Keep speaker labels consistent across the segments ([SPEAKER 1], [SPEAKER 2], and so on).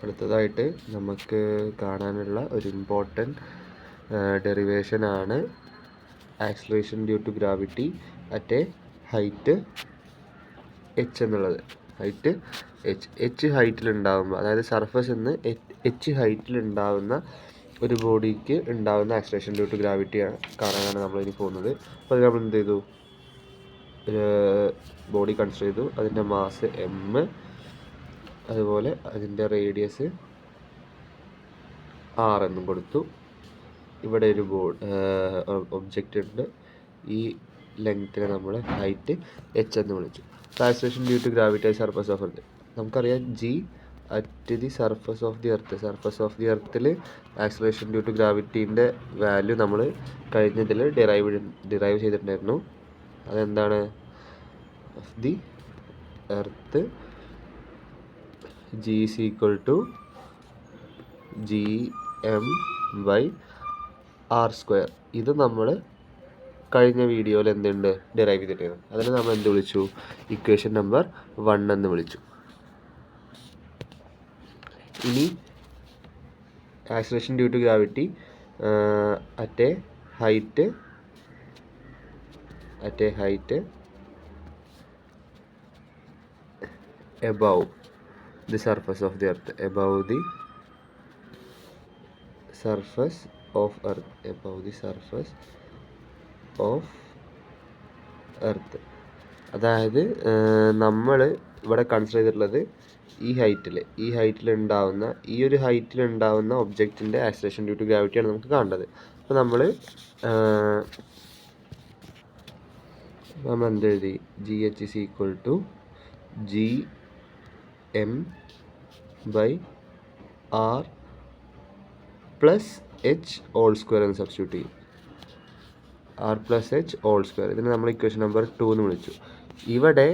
[SPEAKER 1] അടുത്തതായിട്ട് നമുക്ക് കാണാനുള്ള ഒരു ഇമ്പോർട്ടൻറ്റ് ഡെറിവേഷനാണ് acceleration due to gravity at a height h എന്നുള്ളത്. ഹൈറ്റ് എച്ച് ഹൈറ്റിലുണ്ടാകുമ്പോൾ, അതായത് സർഫസ് നിന്ന് എച്ച് ഹൈറ്റിലുണ്ടാകുന്ന ഒരു ബോഡിക്ക് ഉണ്ടാകുന്ന ആക്സിലറേഷൻ ഡ്യൂ ടു ഗ്രാവിറ്റി കാണാനാണ് നമ്മളിനി പോകുന്നത്. അപ്പോൾ അത് നമ്മൾ എന്ത് ചെയ്തു, ഒരു ബോഡി കൺസിഡർ ചെയ്തു. അതിൻ്റെ മാസ് എം, അതുപോലെ അതിൻ്റെ റേഡിയസ് ആർ എന്നും കൊടുത്തു. ഇവിടെ ഒരു ഒബ്ജക്റ്റ് ഉണ്ട്. ഈ ലെങ്ത്തിനെ നമ്മൾ ഹൈറ്റ് എച്ച് എന്ന് വിളിച്ചു. Acceleration due to gravity surface of earth നമുക്കറിയാം. G at the surface of the earth. Surface of the എർത്തിൽ ആക്സിലറേഷൻ ഡ്യൂ ടു ഗ്രാവിറ്റീൻ്റെ വാല്യൂ നമ്മൾ കഴിഞ്ഞതിൽ ഡിറൈവ് ചെയ്തിട്ടുണ്ടായിരുന്നു. അതെന്താണ്? Of the earth g is equal to G M by R square. ഇത് നമ്മൾ കഴിഞ്ഞ വീഡിയോയിൽ എന്തുണ്ട് ഡിറൈവ് ചെയ്തിട്ടായിരുന്നു. അതിന് നമ്മൾ എന്ത് വിളിച്ചു? ഇക്വേഷൻ നമ്പർ 1 എന്ന് വിളിച്ചു. ഇനി acceleration due to gravity at a height above the surface of the earth, above the surface of earth. അതായത് നമ്മൾ ഇവിടെ കൺസിഡർ ചെയ്തിട്ടുള്ളത് ഈ ഹൈറ്റിലുണ്ടാവുന്ന ഈ ഒരു ഹൈറ്റിലുണ്ടാവുന്ന ഒബ്ജക്റ്റിൻ്റെ ആക്സിലറേഷൻ ഡ്യൂ ടു ഗ്രാവിറ്റിയാണ് നമുക്ക് കാണേണ്ടത്. അപ്പോൾ നമ്മൾ എന്ത് എഴുതി? G h is equal to G M by R plus h whole square എന്ന് സബ്സ്റ്റിറ്റ്യൂട്ട് ചെയ്യും. R plus h whole square. ഇതിന് നമ്മൾ ഇക്വേഷൻ നമ്പർ 2 എന്ന് വിളിച്ചു. ഇവിടെ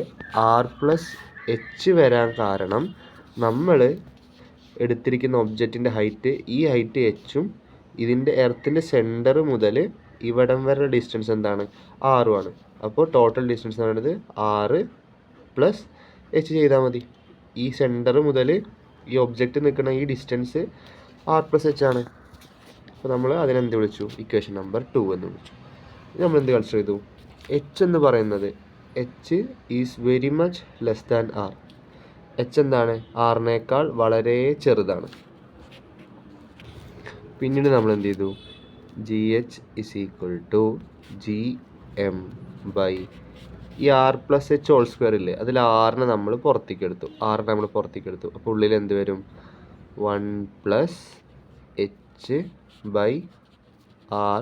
[SPEAKER 1] ആർ പ്ലസ് എച്ച് വരാൻ കാരണം നമ്മൾ എടുത്തിരിക്കുന്ന ഒബ്ജക്റ്റിൻ്റെ ഹൈറ്റ്, ഈ ഹൈറ്റ് എച്ചും ഇതിൻ്റെ എർത്തിൻ്റെ സെൻറ്റർ മുതൽ ഇവിടം വരെ ഡിസ്റ്റൻസ് എന്താണ്? 6 അപ്പോൾ ടോട്ടൽ ഡിസ്റ്റൻസ് എന്ന് പറയുന്നത് 6 പ്ലസ് എച്ച് ചെയ്താൽ മതി. ഈ സെൻറ്റർ മുതൽ ഈ ഒബ്ജക്റ്റ് നിൽക്കുന്ന ഈ ഡിസ്റ്റൻസ് ആർ പ്ലസ് എച്ച് ആണ്. അപ്പോൾ നമ്മൾ അതിനെന്ത് വിളിച്ചു? ഇക്വേഷൻ നമ്പർ 2 എന്ന് വിളിച്ചു. നമ്മൾ എന്ത് കൺസിഡർ ചെയ്തു? എച്ച് എന്ന് പറയുന്നത് h is very much less than r. H എന്താണ്? ആറിനേക്കാൾ വളരെ ചെറുതാണ്. പിന്നീട് നമ്മൾ എന്ത് ചെയ്തു? G h is equal to G M by ഈ r plus h whole square ഇല്ലേ, അതിൽ ആറിനെ നമ്മൾ പുറത്തേക്ക് എടുത്തു. അപ്പോൾ ഉള്ളിൽ എന്ത് വരും? 1 plus h by R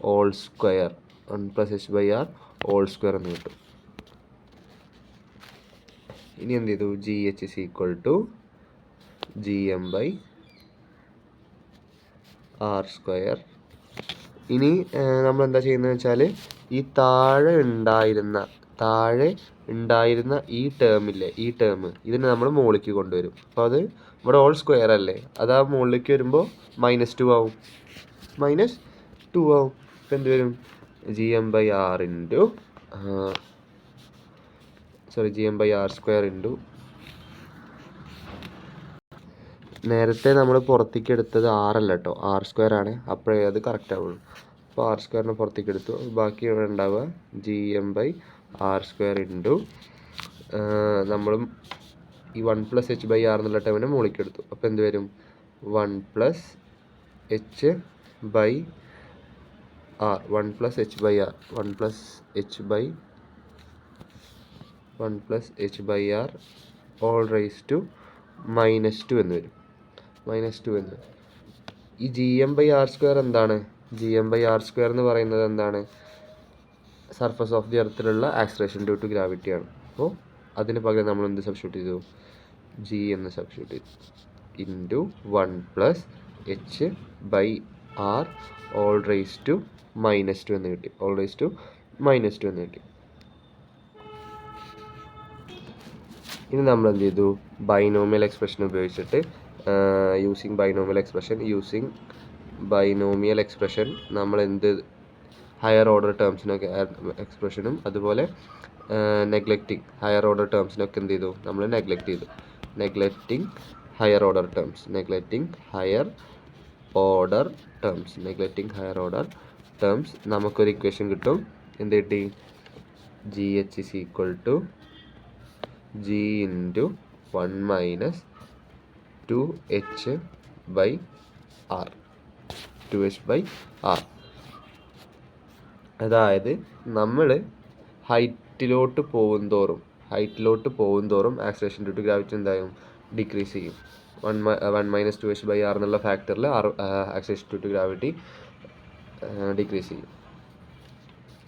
[SPEAKER 1] whole square. 1 plus h by R whole square എന്ന് കിട്ടും. ഇനി എന്ത് ചെയ്തു? G h is equal to G M by R square. ഇനി നമ്മൾ എന്താ ചെയ്യുന്നത് വെച്ചാൽ, ഈ താഴെ ഉണ്ടായിരുന്ന ഈ ടേമില്ലേ, ഈ ടേം ഇതിനെ നമ്മൾ മുകളിലേക്ക് കൊണ്ടുവരും. അപ്പോൾ അത് ഇവിടെ ഹോൾ സ്ക്വയർ അല്ലേ, അത് ആ മുകളിലേക്ക് വരുമ്പോൾ -2 ആവും. ഇപ്പം എന്ത് വരും? G M by R square into, നേരത്തെ നമ്മൾ പുറത്തേക്ക് എടുത്തത് ആറല്ല കേട്ടോ, ആർ സ്ക്വയർ ആണ്. അപ്പോഴേ അത് കറക്റ്റ് ആവുള്ളൂ. അപ്പോൾ ആർ സ്ക്വയറിനെ പുറത്തേക്ക് എടുത്തു. ബാക്കി ഇവിടെ ഉണ്ടാവുക G M by R square into നമ്മളും ഈ 1 പ്ലസ് എച്ച് ബൈ ആർ എന്നുള്ള ടൈമിനെ മുകളിലേക്ക് എടുത്തു. അപ്പോൾ എന്ത് വരും? 1 plus h by r, 1 plus h by R whole raise to -2 എന്ന് വരും. ഈ g M by R square എന്താണ്? G M by R square എന്ന് പറയുന്നത് എന്താണ്? സർഫസ് ഓഫ് ദി എർത്തിലുള്ള ആക്സിലറേഷൻ ഡ്യൂ ടു ഗ്രാവിറ്റിയാണ്. അപ്പോൾ അതിന് പകരം നമ്മൾ എന്ത് സബ്സ്റ്റിറ്റ്യൂട്ട് ചെയ്തു? ജി എന്ന് സബ്സ്റ്റിറ്റ്യൂട്ട് ചെയ്തു into 1 plus h by R whole raise to -2 എന്ന് കിട്ടി. ഇനി നമ്മൾ എന്ത് ചെയ്തു? ബൈനോമിയൽ എക്സ്പ്രഷൻ ഉപയോഗിച്ചിട്ട് യൂസിങ് ബൈനോമിയൽ എക്സ്പ്രഷൻ നമ്മൾ എന്ത് ഹയർ ഓർഡർ ടേംസിനൊക്കെ എക്സ്പ്രഷനും അതുപോലെ നെഗ്ലക്റ്റിംഗ് ഹയർ ഓർഡർ ടേംസിനൊക്കെ എന്ത് ചെയ്തു? നമ്മൾ നെഗ്ലക്റ്റ് ചെയ്തു. നെഗ്ലക്റ്റിംഗ് ഹയർ ഓർഡർ ടേംസ്, നമുക്കൊരു ഇക്വേഷൻ കിട്ടും. എന്ത് കിട്ടി? G h is equal to g into 1 minus 2h by r. അതായത് നമ്മൾ ഹൈറ്റിലോട്ട് പോകും തോറും ആക്സിലറേഷൻ ഡ്യൂ ടു ഗ്രാവിറ്റി എന്തായും? ഡിക്രീസ് ചെയ്യും. 1 - 2h ബൈ ആർ എന്നുള്ള ഫാക്ടറിൽ acceleration due to gravity decrease ചെയ്യും.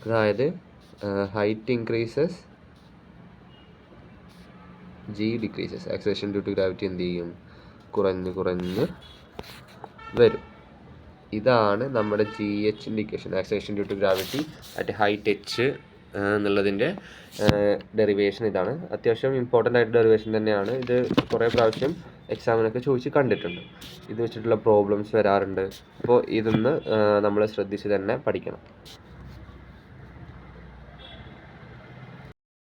[SPEAKER 1] അതായത് height increases, g decreases, acceleration due to gravity എന്ത് ചെയ്യും? കുറഞ്ഞ് വരും. ഇതാണ് നമ്മുടെ ജി എച്ചിൻ്റെ equation, acceleration due to gravity at height h എന്നുള്ളതിൻ്റെ ഡെറിവേഷൻ ഇതാണ്. അത്യാവശ്യം ഇമ്പോർട്ടൻ്റ് ആയിട്ട് ഡെറിവേഷൻ തന്നെയാണ്. ഇത് കുറേ പ്രാവശ്യം എക്സാമിനൊക്കെ ചോദിച്ച് കണ്ടിട്ടുണ്ട്. ഇത് വെച്ചിട്ടുള്ള പ്രോബ്ലംസ് വരാറുണ്ട്. അപ്പോൾ ഇതൊന്ന് നമ്മൾ ശ്രദ്ധിച്ച് തന്നെ പഠിക്കണം.